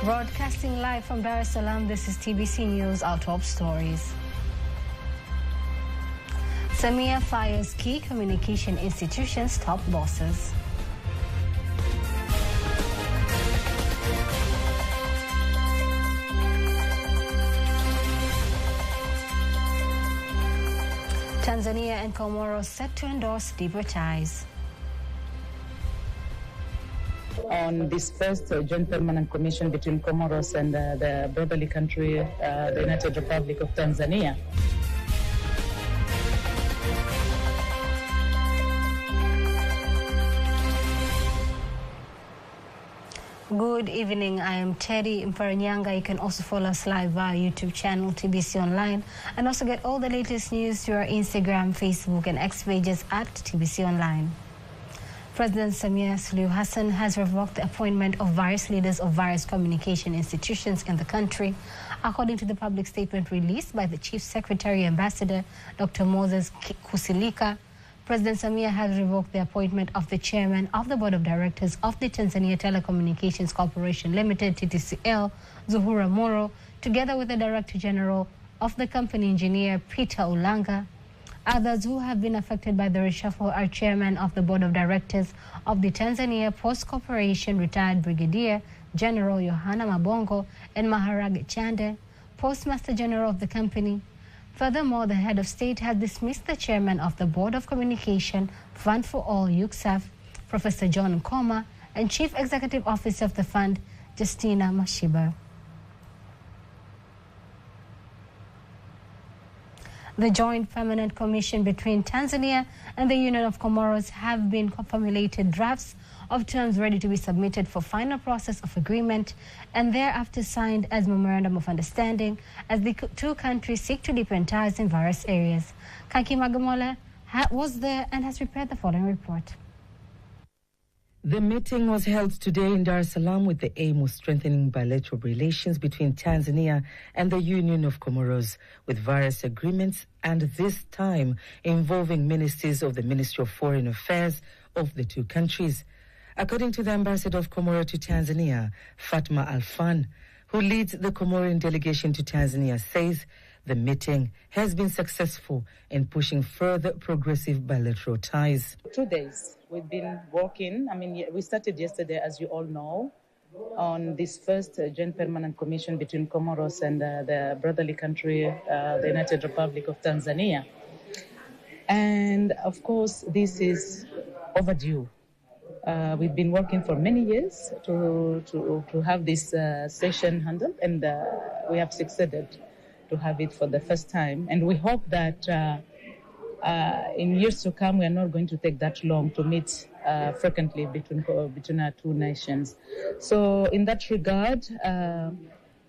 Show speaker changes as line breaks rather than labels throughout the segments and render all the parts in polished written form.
Broadcasting live from Dar es Salaam, this is TBC News, our top stories. Samia fires key communication institutions' top bosses. Tanzania and Comoros set to endorse deeper ties.
On this first joint permanent commission between Comoros and the brotherly country, the United Republic of Tanzania.
Good evening, I am Teddy Mfaranyanga. You can also follow us live via YouTube channel TBC Online and also get all the latest news through our Instagram, Facebook and X pages at TBC Online. President Samia Suluhu Hassan has revoked the appointment of various leaders of various communication institutions in the country. According to the public statement released by the Chief Secretary Ambassador Dr. Moses Kusilika, President Samia has revoked the appointment of the chairman of the board of directors of the Tanzania Telecommunications Corporation Limited, TTCL, Zuhura Moro, together with the Director General of the company, Engineer Peter Ulanga. Others who have been affected by the reshuffle are Chairman of the Board of Directors of the Tanzania Post Corporation, retired Brigadier General Yohana Mabongo, and Maharage Chande, Postmaster General of the company. Furthermore, the head of state has dismissed the Chairman of the Board of Communication, Fund for All, UCSAF, Professor John Nkoma, and Chief Executive Officer of the fund, Justina Mashiba. The Joint Permanent Commission between Tanzania and the Union of Comoros have been formulated drafts of terms ready to be submitted for final process of agreement and thereafter signed as Memorandum of Understanding as the two countries seek to deepen ties in various areas. Kanki Magamola was there and has prepared the following report.
The meeting was held today in Dar es Salaam with the aim of strengthening bilateral relations between Tanzania and the Union of Comoros with various agreements, and this time involving ministers of the Ministry of Foreign Affairs of the two countries. According to the Ambassador of Comoros to Tanzania, Fatma Alfan, who leads the Comorian delegation to Tanzania, says the meeting has been successful in pushing further progressive bilateral ties.
2 days we've been working. We started yesterday, as you all know, on this first joint permanent commission between Comoros and the brotherly country, the United Republic of Tanzania. And of course, this is overdue. We've been working for many years to have this session handled, and we have succeeded to have it for the first time. And we hope that in years to come, we are not going to take that long to meet frequently between our two nations. So in that regard,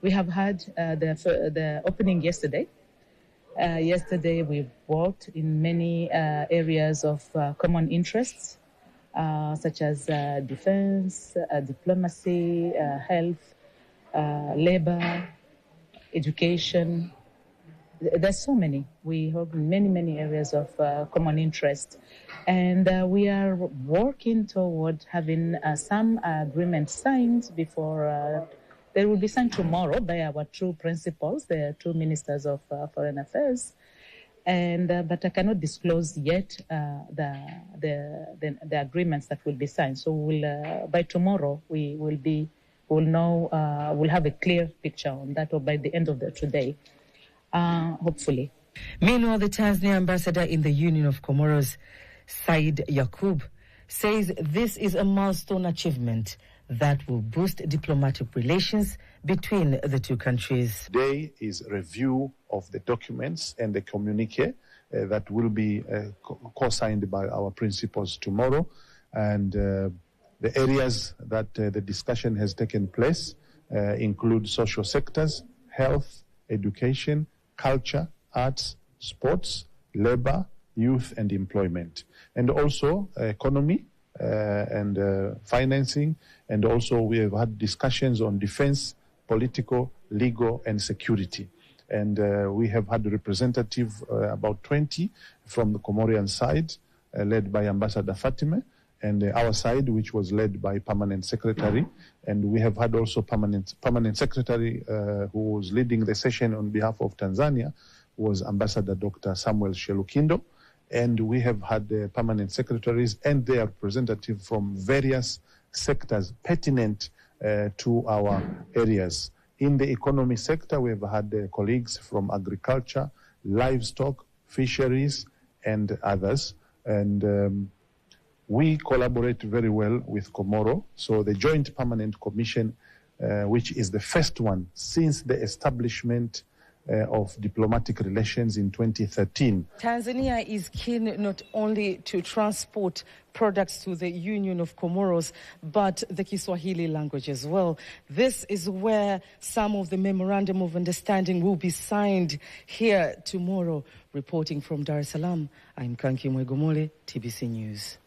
we have had the opening yesterday. Yesterday, we worked in many areas of common interests, such as defense, diplomacy, health, labor, education. There's so many. We have many areas of common interest. And we are working toward having some agreements signed before they will be signed tomorrow by our two principals, the two ministers of foreign affairs. And but I cannot disclose yet the agreements that will be signed. So we'll by tomorrow we'll have a clear picture on that, or by the end of today, hopefully.
Meanwhile, the Tanzania ambassador in the Union of Comoros, Said Yakub, says this is a milestone achievement that will boost diplomatic relations between the two countries.
Today is a review of the documents and the communique that will be co-signed by our principals tomorrow. And the areas that the discussion has taken place include social sectors, health, education, culture, arts, sports, labor, youth and employment, and also economy and financing. And also we have had discussions on defense, political, legal and security. And we have had a representative, about 20 from the Comorian side, led by Ambassador Fatime, and our side, which was led by permanent secretary. And we have had also permanent secretary who was leading the session on behalf of Tanzania was Ambassador Dr. Samuel Shelukindo. And we have had permanent secretaries and their representatives from various sectors pertinent to our areas. In the economy sector, we have had colleagues from agriculture, livestock, fisheries, and others. And we collaborate very well with Comoro. So the Joint Permanent Commission, which is the first one since the establishment of diplomatic relations in 2013.
Tanzania is keen not only to transport products to the Union of Comoros, but the Kiswahili language as well. This is where some of the memorandum of understanding will be signed here tomorrow. Reporting from Dar es Salaam, I'm Kanki Mwegomole, TBC News.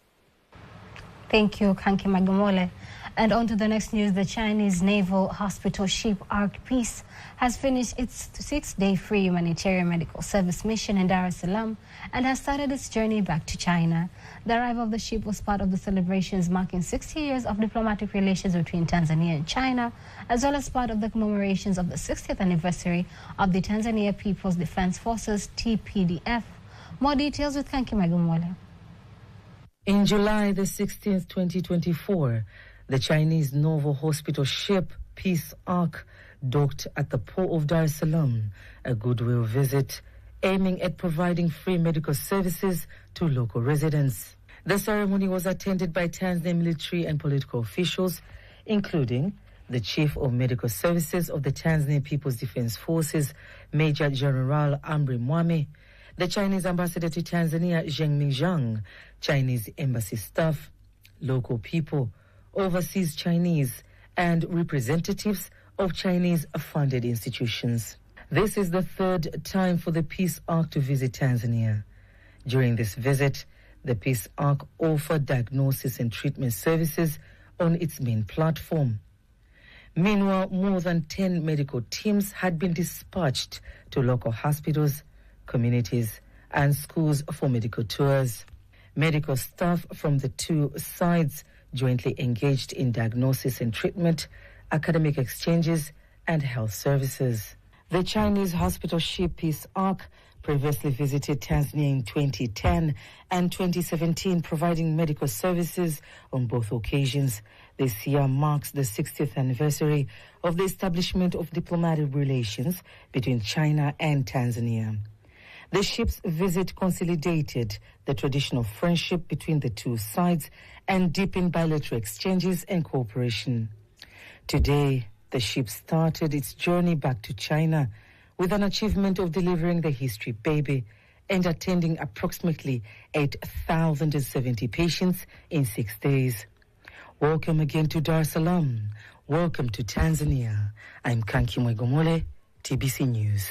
Thank you, Kanki Magomole. And on to the next news. The Chinese naval hospital ship Ark Peace has finished its 6-day free humanitarian medical service mission in Dar es Salaam and has started its journey back to China. The arrival of the ship was part of the celebrations marking 60 years of diplomatic relations between Tanzania and China, as well as part of the commemorations of the 60th anniversary of the Tanzania People's Defense Forces, TPDF. More details with Kanki Magomole.
In July the 16th, 2024, the Chinese naval hospital ship Peace Ark docked at the port of Dar es Salaam, a goodwill visit aiming at providing free medical services to local residents. The ceremony was attended by Tanzanian military and political officials, including the Chief of Medical Services of the Tanzania People's Defense Forces, Major General Amri Mwame, the Chinese ambassador to Tanzania, Zheng Mingjiang, Chinese embassy staff, local people, overseas Chinese, and representatives of Chinese-funded institutions. This is the third time for the Peace Ark to visit Tanzania. During this visit, the Peace Ark offered diagnosis and treatment services on its main platform. Meanwhile, more than 10 medical teams had been dispatched to local hospitals, communities, and schools for medical tours. Medical staff from the two sides jointly engaged in diagnosis and treatment, academic exchanges, and health services. The Chinese hospital ship Peace Ark previously visited Tanzania in 2010 and 2017, providing medical services on both occasions. This year marks the 60th anniversary of the establishment of diplomatic relations between China and Tanzania. The ship's visit consolidated the traditional friendship between the two sides and deepened bilateral exchanges and cooperation. Today, the ship started its journey back to China with an achievement of delivering the history baby and attending approximately 8,070 patients in 6 days. Welcome again to Dar es Salaam. Welcome to Tanzania. I'm Kanki Mwegomole, TBC News.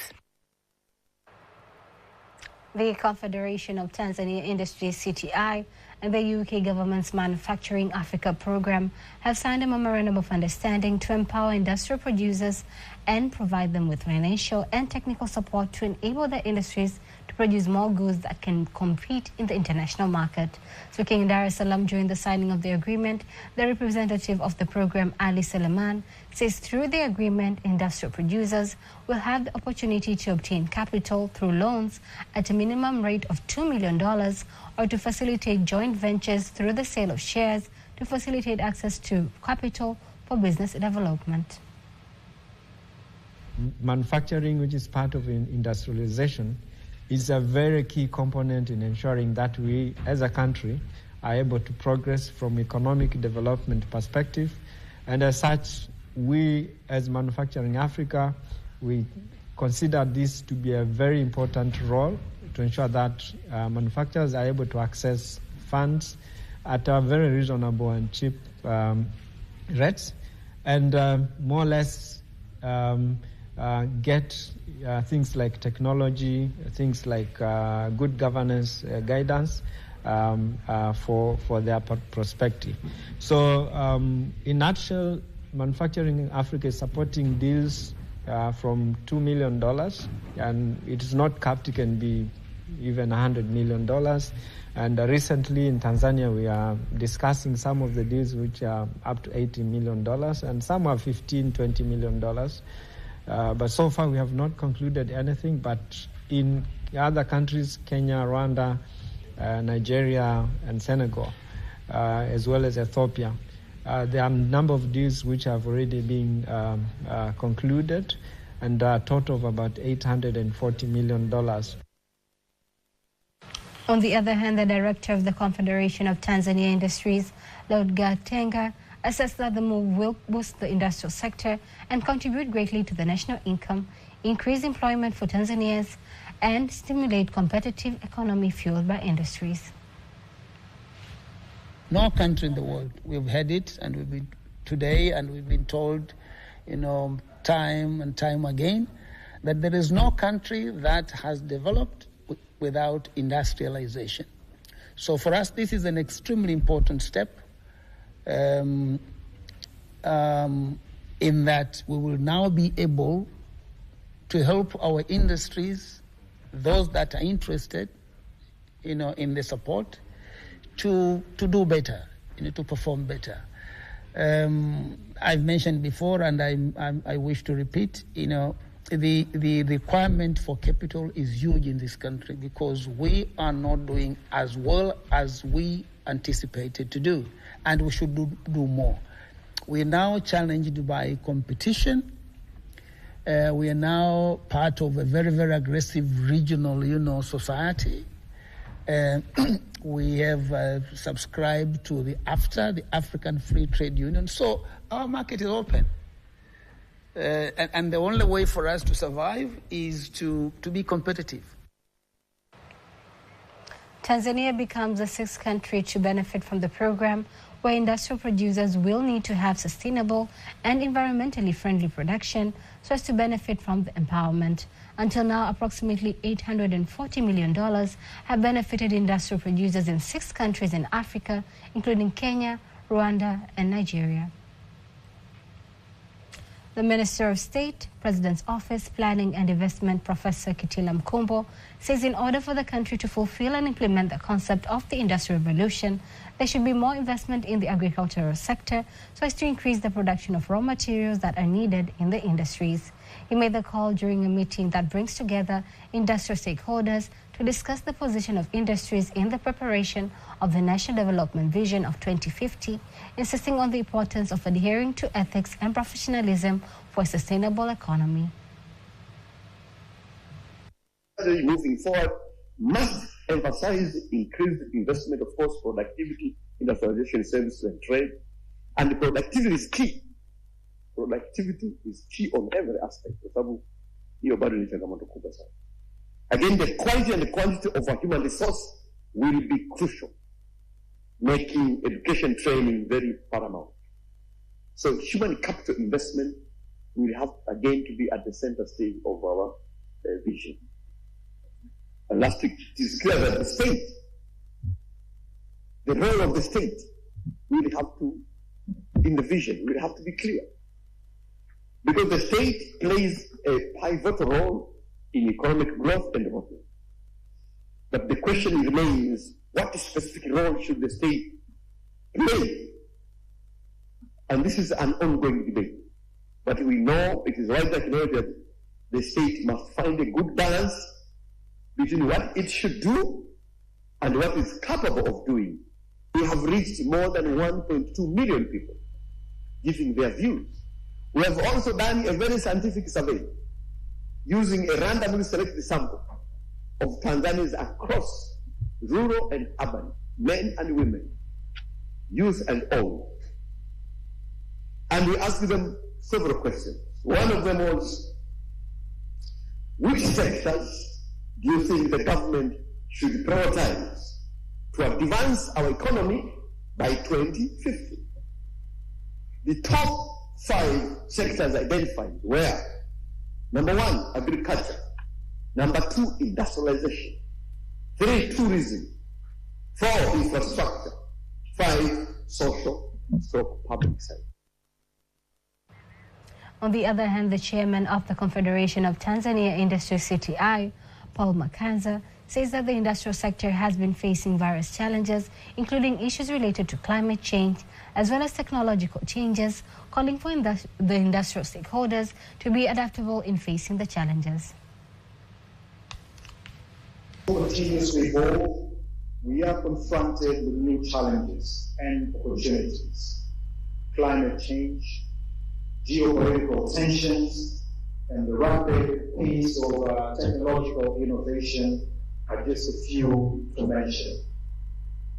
The Confederation of Tanzania Industries, CTI, and the UK government's Manufacturing Africa program have signed a memorandum of understanding to empower industrial producers and provide them with financial and technical support to enable their industries to produce more goods that can compete in the international market. Speaking in Dar es Salaam during the signing of the agreement, the representative of the program, Ali Seleman, says through the agreement, industrial producers will have the opportunity to obtain capital through loans at a minimum rate of $2 million or to facilitate joint ventures through the sale of shares to facilitate access to capital for business development.
Manufacturing, which is part of industrialization, is a very key component in ensuring that we, as a country, are able to progress from economic development perspective. And as such, we, as Manufacturing Africa, we consider this to be a very important role to ensure that manufacturers are able to access funds at a very reasonable and cheap rates, and more or less get things like technology, things like good governance guidance for their perspective. So in a nutshell, Manufacturing Africa is supporting deals from $2 million, and it is not capped. It can be even $100 million. And recently in Tanzania, we are discussing some of the deals which are up to $80 million, and some are $15, $20 million. But so far, we have not concluded anything. But in other countries, Kenya, Rwanda, Nigeria, and Senegal, as well as Ethiopia, there are a number of deals which have already been concluded, and a total of about $840 million.
On the other hand, the director of the Confederation of Tanzania Industries, Lord Gatenga, assessed that the move will boost the industrial sector and contribute greatly to the national income, increase employment for Tanzanians, and stimulate competitive economy fueled by industries.
No country in the world, we've had it, and we've been today, and we've been told, time and time again, that there is no country that has developed without industrialization. So for us, this is an extremely important step in that we will now be able to help our industries, those that are interested, in the support, to do better, to perform better. I've mentioned before, and I wish to repeat, the requirement for capital is huge in this country because we are not doing as well as we anticipated to do, and we should do more. We are now challenged by competition. We are now part of a very, very aggressive regional, society. We have subscribed to the AfTA, the African Free Trade Union. So our market is open. And the only way for us to survive is to be competitive.
Tanzania becomes the sixth country to benefit from the program, where industrial producers will need to have sustainable and environmentally friendly production so as to benefit from the empowerment. Until now, approximately $840 million have benefited industrial producers in 6 countries in Africa, including Kenya, Rwanda, and Nigeria. The Minister of State, President's Office, Planning and Investment, Professor Kitila Mkumbo, says in order for the country to fulfill and implement the concept of the Industrial Revolution, there should be more investment in the agricultural sector so as to increase the production of raw materials that are needed in the industries. He made the call during a meeting that brings together industrial stakeholders to discuss the position of industries in the preparation of the National Development Vision of 2050, insisting on the importance of adhering to ethics and professionalism for a sustainable economy.
Moving forward, must emphasize increased investment, of course, productivity, industrialization, services, and trade. And productivity is key. Productivity is key on every aspect. Again, the quality and the quantity of our human resource will be crucial, making education training very paramount. So human capital investment will have, again, to be at the center stage of our vision. And lastly, it is clear that the state, the role of the state, will have to, in the vision, will have to be clear. Because the state plays a pivotal role in economic growth and development. But the question remains, what specific role should the state play? And this is an ongoing debate. But we know, it is right that the state must find a good balance between what it should do and what it's capable of doing. We have reached more than 1.2 million people giving their views. We have also done a very scientific survey using a randomly selected sample of Tanzanians across rural and urban, men and women, youth and old. And we asked them several questions. One of them was, which sectors do you think the government should prioritize to advance our economy by 2050? The top 5 sectors identified were: number 1, agriculture; number 2, industrialization; 3, tourism; 4, infrastructure; 5, social / public sector.
On the other hand, the chairman of the Confederation of Tanzania Industries, CTI, Paul Makanza, says that the industrial sector has been facing various challenges, including issues related to climate change, as well as technological changes, calling for the industrial stakeholders to be adaptable in facing the challenges.
Continuously evolve, we are confronted with new challenges and opportunities. Climate change, geopolitical tensions, and the rapid pace of technological innovation are just a few to mention.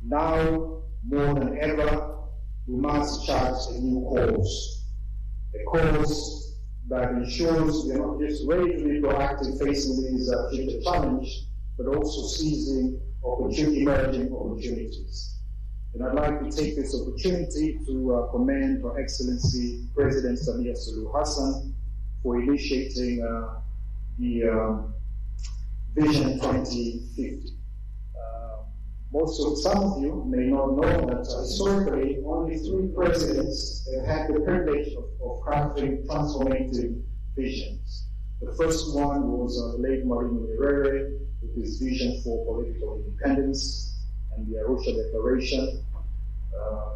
Now, more than ever, we must chart a new course. A course that ensures we are not just ready to be proactive facing these future challenges, but also seizing emerging opportunities. And I'd like to take this opportunity to commend Her Excellency President Samia Suluhu Hassan for initiating the Vision 2050. Some of you may not know that historically only 3 presidents have had the privilege of crafting transformative visions. The first one was late Marino Nyerere with his vision for political independence and the Arusha Declaration.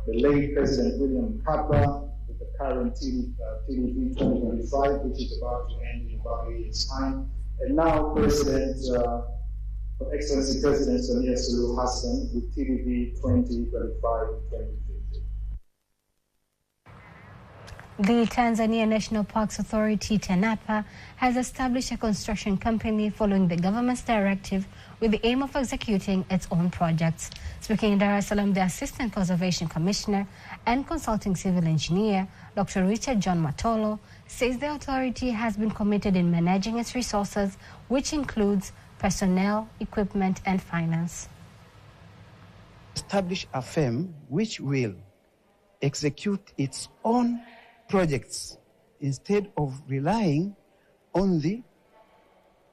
The late President William Mkapa with the current TBC 2025, which is about to end in about 8 years' time. And now Her Excellency President Samia Suluhu Hassan with TBC 2025-2050.
The Tanzania National Parks Authority, TANAPA, has established a construction company following the government's directive with the aim of executing its own projects. Speaking in Dar es Salaam, the Assistant Conservation Commissioner and Consulting Civil Engineer, Dr. Richard John Matolo, says the authority has been committed in managing its resources, which includes personnel, equipment, and finance.
Establish a firm which will execute its own projects instead of relying on the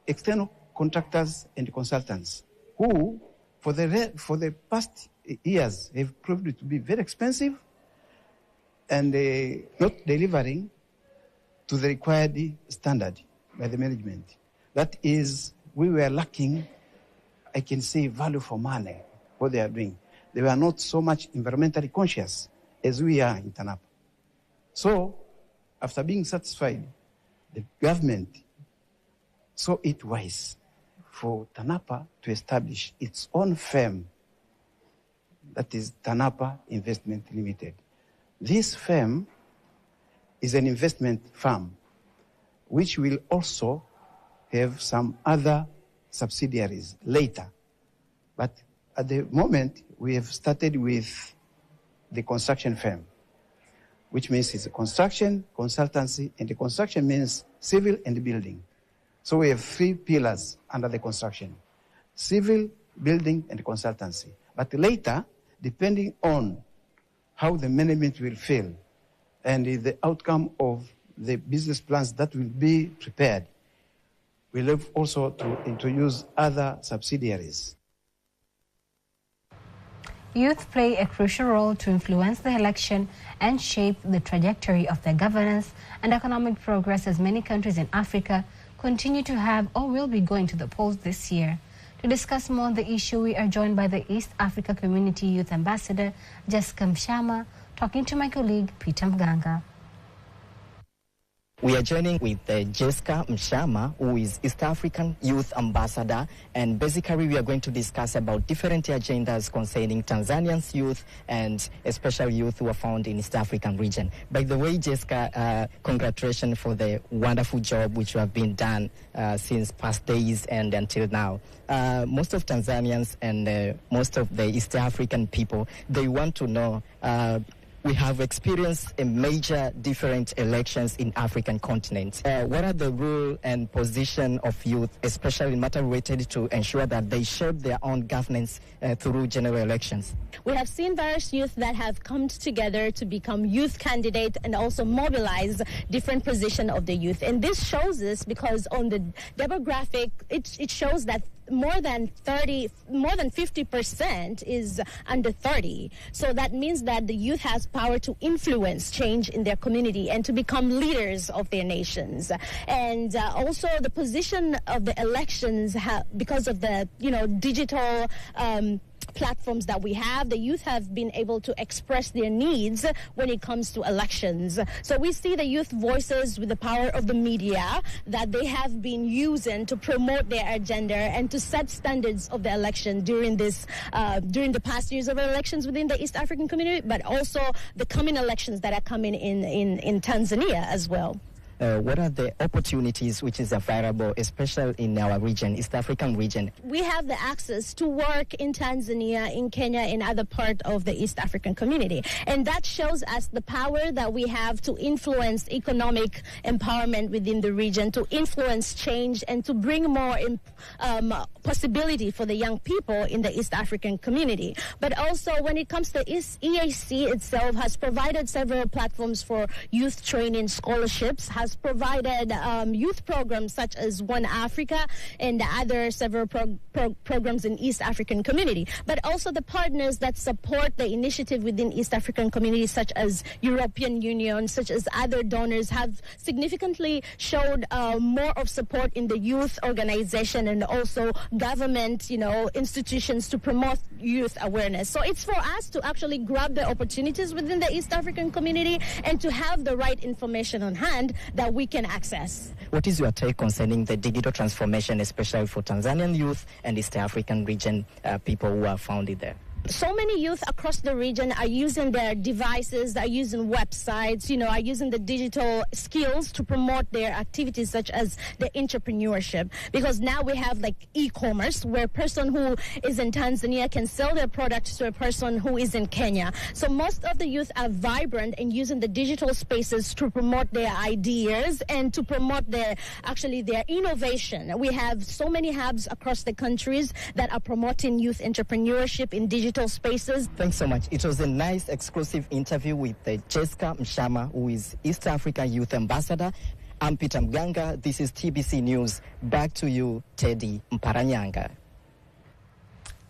external contractors and consultants who, for the past years, have proved to be very expensive and not delivering to the required standard by the management. That is, we were lacking, I can say, value for money, what they are doing. They were not so much environmentally conscious as we are in TANAPA. So, after being satisfied, the government saw it wise for TANAPA to establish its own firm, that is TANAPA Investment Limited. This firm is an investment firm which will also have some other subsidiaries later. But at the moment, we have started with the construction firm, which means it's a construction, consultancy, and the construction means civil and building. So we have 3 pillars under the construction: civil, building, and consultancy. But later, depending on how the management will feel and the outcome of the business plans that will be prepared, we'll have also to introduce other subsidiaries.
Youth play a crucial role to influence the election and shape the trajectory of their governance and economic progress, as many countries in Africa continue to have or will be going to the polls this year. To discuss more on the issue, we are joined by the East Africa Community Youth Ambassador, Jessica Mshama, talking to my colleague, Peter Mganga.
We are joining with Jessica Mshama, who is East African Youth Ambassador, and basically we are going to discuss about different agendas concerning Tanzanians youth and especially youth who are found in East African region. By the way, Jessica, congratulations for the wonderful job which you have been done since past days and until now. Most of Tanzanians and most of the East African people, they want to know, we have experienced a major different elections in African continent. What are the role and position of youth, especially in matter related to ensure that they shape their own governance through general elections?
We have seen various youth that have come together to become youth candidates and also mobilize different positions of the youth. And this shows us because on the demographic, it shows that more than 50% is under 30. So that means that the youth has power to influence change in their community and to become leaders of their nations. And also the position of the elections, because of the digital platforms that we have, the youth have been able to express their needs when it comes to elections. So we see the youth voices with the power of the media that they have been using to promote their agenda and to set standards of the election during the past years of elections within the East African community, but also the coming elections that are coming in Tanzania as well.
What are the opportunities which is available, especially in our region, East African region?
We have the access to work in Tanzania, in Kenya, in other part of the East African community. And that shows us the power that we have to influence economic empowerment within the region, to influence change, and to bring more possibility for the young people in the East African community. But also when it comes to EAC itself has provided several platforms for youth training scholarships, has provided youth programs such as One Africa and other several programs in East African community, but also the partners that support the initiative within East African communities such as European Union, such as other donors have significantly showed more of support in the youth organization and also government, institutions to promote youth awareness. So it's for us to actually grab the opportunities within the East African community and to have the right information on hand that we can access.
What is your take concerning the digital transformation, especially for Tanzanian youth and East African region people who are found there?
So many youth across the region are using their devices, are using websites, are using the digital skills to promote their activities such as the entrepreneurship. Because now we have like e-commerce where a person who is in Tanzania can sell their products to a person who is in Kenya. So most of the youth are vibrant and using the digital spaces to promote their ideas and to promote their innovation. We have so many hubs across the countries that are promoting youth entrepreneurship in digital spaces.
Thanks so much. It was a nice exclusive interview with Jessica Mshama, who is East Africa Youth Ambassador. I'm Peter Mganga. This is TBC News. Back to you, Teddy Mparanyanga.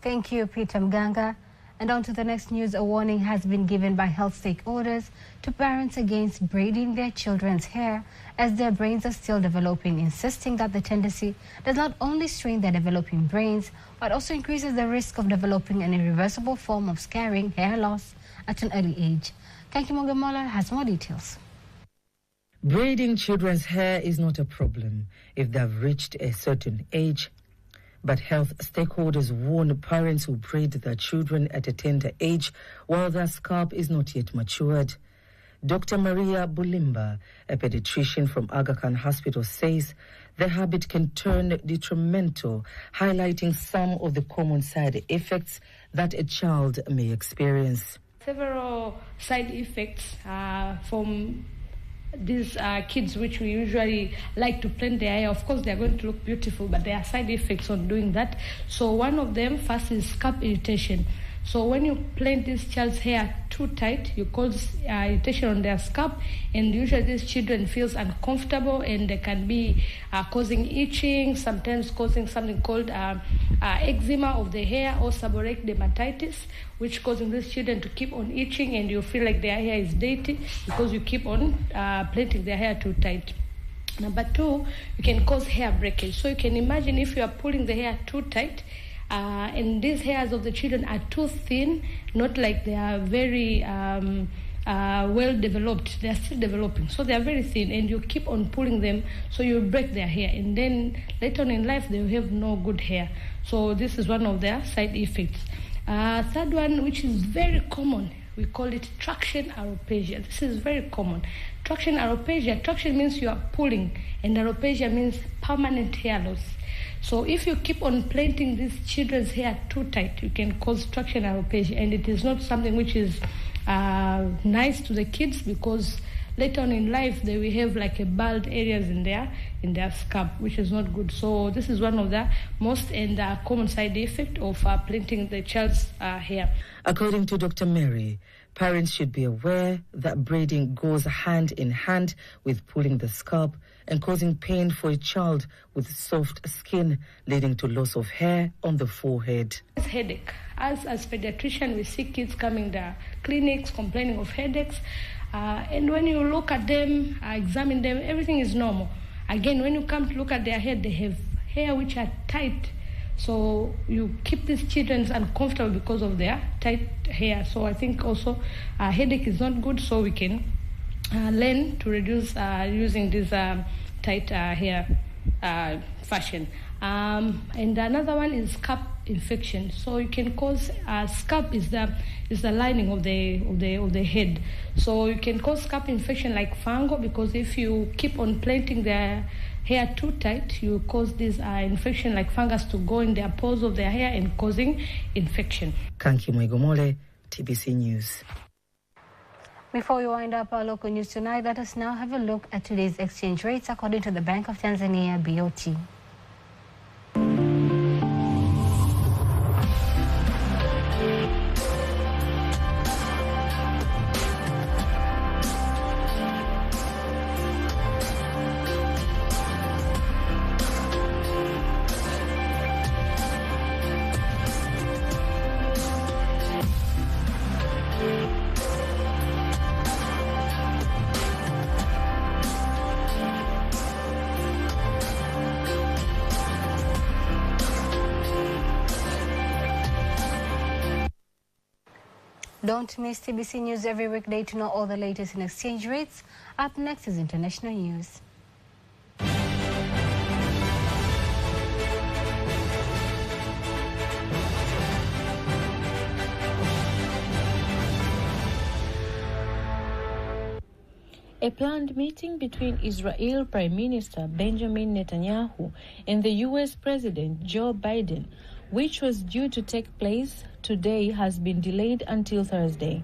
Thank you, Peter Mganga. And on to the next news. A warning has been given by health stakeholders to parents against braiding their children's hair as their brains are still developing, insisting that the tendency does not only strain their developing brains, but also increases the risk of developing an irreversible form of scarring hair loss at an early age. Kanki Mogamola has more details.
Braiding children's hair is not a problem if they've reached a certain age. But health stakeholders warn parents who braid their children at a tender age while their scalp is not yet matured. Dr. Maria Bulimba, a pediatrician from Aga Khan Hospital, says the habit can turn detrimental, highlighting some of the common side effects that a child may experience.
Several side effects from these kids, which we usually like to plait their hair. Of course, they are going to look beautiful, but there are side effects on doing that. So one of them first is scalp irritation. So when you plait this child's hair too tight, you cause irritation on their scalp, and usually these children feels uncomfortable, and they can be causing itching, sometimes causing something called eczema of the hair or seborrheic dermatitis, which causing these children to keep on itching, and you feel like their hair is dirty because you keep on plaiting their hair too tight. Number two, you can cause hair breakage. So you can imagine if you are pulling the hair too tight, and these hairs of the children are too thin, not like they are very well developed. They are still developing, so they are very thin, and you keep on pulling them, so you break their hair, and then later on in life they will have no good hair. So this is one of their side effects. Third one, which is very common, we call it traction alopecia. This is very common. Traction alopecia. Traction means you are pulling, and alopecia means permanent hair loss. So if you keep on plaiting these children's hair too tight, you can cause traction alopecia, and it is not something which is nice to the kids, because later on in life they will have like a bald areas in their scalp, which is not good. So this is one of the most and common side effect of plaiting the child's hair.
According to Dr. Mary, parents should be aware that braiding goes hand in hand with pulling the scalp, and causing pain for a child with soft skin, leading to loss of hair on the forehead.
It's headache. As pediatrician, we see kids coming to clinics complaining of headaches. And when you look at them, examine them, everything is normal. Again, when you come to look at their head, they have hair which are tight. So you keep these children uncomfortable because of their tight hair. So I think also headache is not good, so we can learn to reduce using this tight hair fashion. And another one is scalp infection. So you can cause scalp is the lining of the head. So you can cause scalp infection like fungal, because if you keep on planting the hair too tight, you cause this infection like fungus to go in the pores of their hair and causing infection.
Kanki Mwaigomole, TBC News.
Before we wind up our local news tonight, let us now have a look at today's exchange rates according to the Bank of Tanzania, BOT. Don't miss TBC News every weekday to know all the latest in exchange rates. Up next is international news.
A planned meeting between Israel Prime Minister Benjamin Netanyahu and the U.S. President Joe Biden, which was due to take place today, has been delayed until Thursday.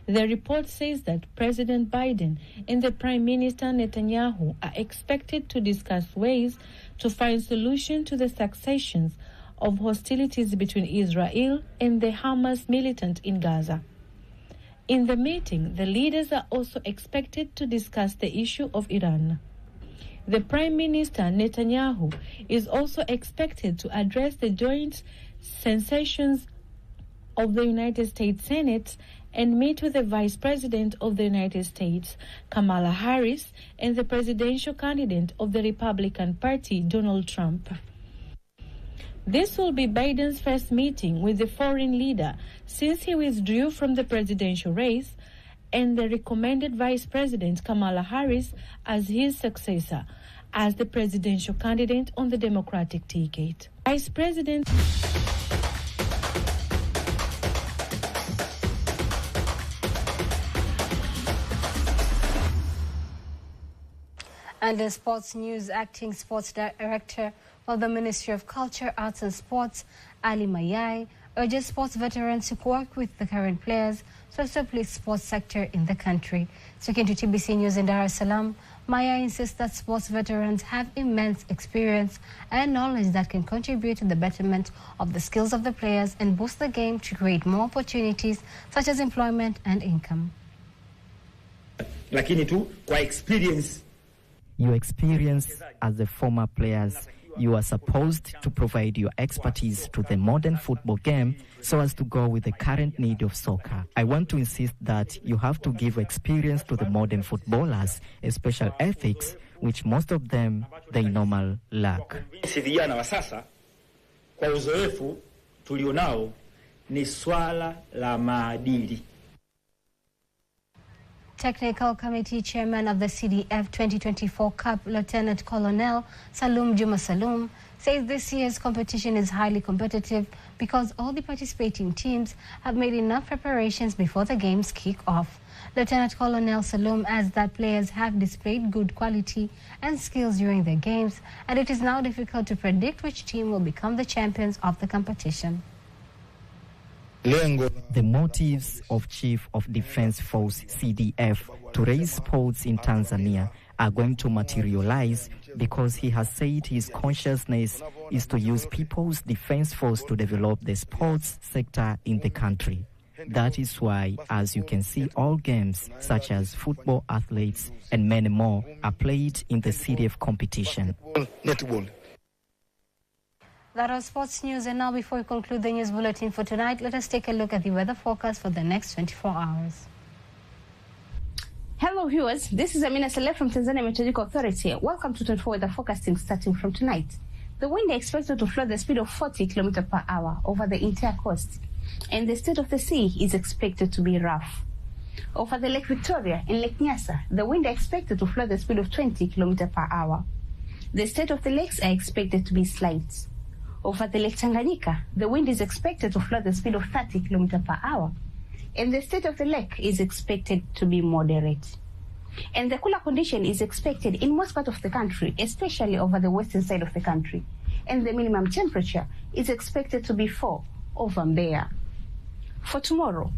The report says that President Biden and the Prime Minister Netanyahu are expected to discuss ways to find solution to the successions of hostilities between Israel and the Hamas militant in Gaza. In the meeting, the leaders are also expected to discuss the issue of Iran. The Prime Minister Netanyahu is also expected to address the joint sessions of the United States Senate and meet with the Vice President of the United States, Kamala Harris, and the presidential candidate of the Republican Party, Donald Trump. This will be Biden's first meeting with the foreign leader since he withdrew from the presidential race and the recommended Vice President Kamala Harris as his successor as the presidential candidate on the Democratic ticket. Vice President
And in sports news, acting sports director of the Ministry of Culture, Arts and Sports, Ali Mayai, urges sports veterans to work with the current players to establish sports sector in the country. Speaking to TBC News in Dar es Salaam, Mayai insists that sports veterans have immense experience and knowledge that can contribute to the betterment of the skills of the players and boost the game to create more opportunities such as employment and income.
Lakini tu kwa experience.
Your experience as the former players, you are supposed to provide your expertise to the modern football game so as to go with the current need of soccer. I want to insist that you have to give experience to the modern footballers, a special ethics, which most of them, they normal lack.
Vijana wa sasa, kwa uzoefu tulionao, ni swala la maadili.
Technical Committee Chairman of the CDF 2024 Cup, Lieutenant Colonel Salum Juma Salum, says this year's competition is highly competitive because all the participating teams have made enough preparations before the games kick off. Lieutenant Colonel Salum adds that players have displayed good quality and skills during their games, and it is now difficult to predict which team will become the champions of the competition.
The motives of Chief of Defense Force CDF to raise sports in Tanzania are going to materialize because he has said his consciousness is to use People's Defense Force to develop the sports sector in the country. That is why, as you can see, all games such as football, athletes, and many more are played in the city of competition.
Netball.
That was sports news, and now before we conclude the news bulletin for tonight, let us take a look at the weather forecast for the next 24 hours.
Hello viewers, this is Amina Saleh from Tanzania Meteorological Authority. Welcome to 24 weather forecasting starting from tonight. The wind is expected to flow at the speed of 40 km per hour over the entire coast, and the state of the sea is expected to be rough. Over the Lake Victoria and Lake Nyasa, the wind is expected to flow at the speed of 20 km per hour. The state of the lakes are expected to be slight. Over the Lake Tanganyika, the wind is expected to flow at the speed of 30 km per hour, and the state of the lake is expected to be moderate. And the cooler condition is expected in most parts of the country, especially over the western side of the country, and the minimum temperature is expected to be 4 over Mbeya. For tomorrow,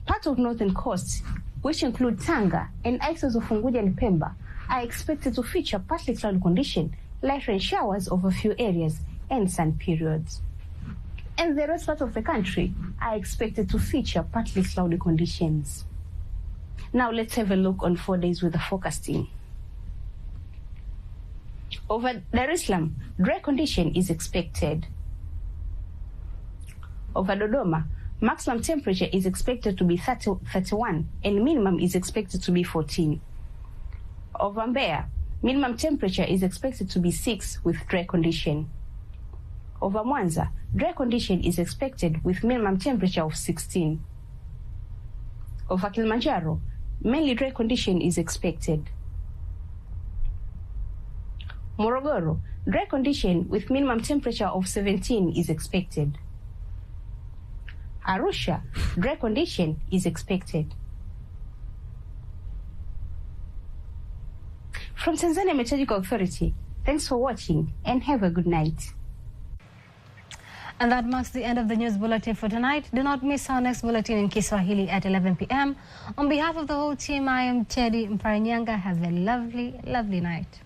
part of northern coast, which include Tanga and islands of Unguja and Pemba, are expected to feature partly cloudy condition, light rain showers over a few areas, and sun periods. And the rest part of the country are expected to feature partly cloudy conditions. Now let's have a look on 4 days with the forecasting. Over Dar es Salaam, dry condition is expected. Over Dodoma, maximum temperature is expected to be 31 and minimum is expected to be 14. Over Mbeya, minimum temperature is expected to be 6 with dry condition. Over Mwanza, dry condition is expected with minimum temperature of 16. Over Kilimanjaro, mainly dry condition is expected. Morogoro, dry condition with minimum temperature of 17 is expected. Arusha, dry condition is expected. From Tanzania Meteorological Authority, thanks for watching and have a good night.
And that marks the end of the news bulletin for tonight. Do not miss our next bulletin in Kiswahili at 11 p.m. On behalf of the whole team, I am Tbcnews. Have a lovely, lovely night.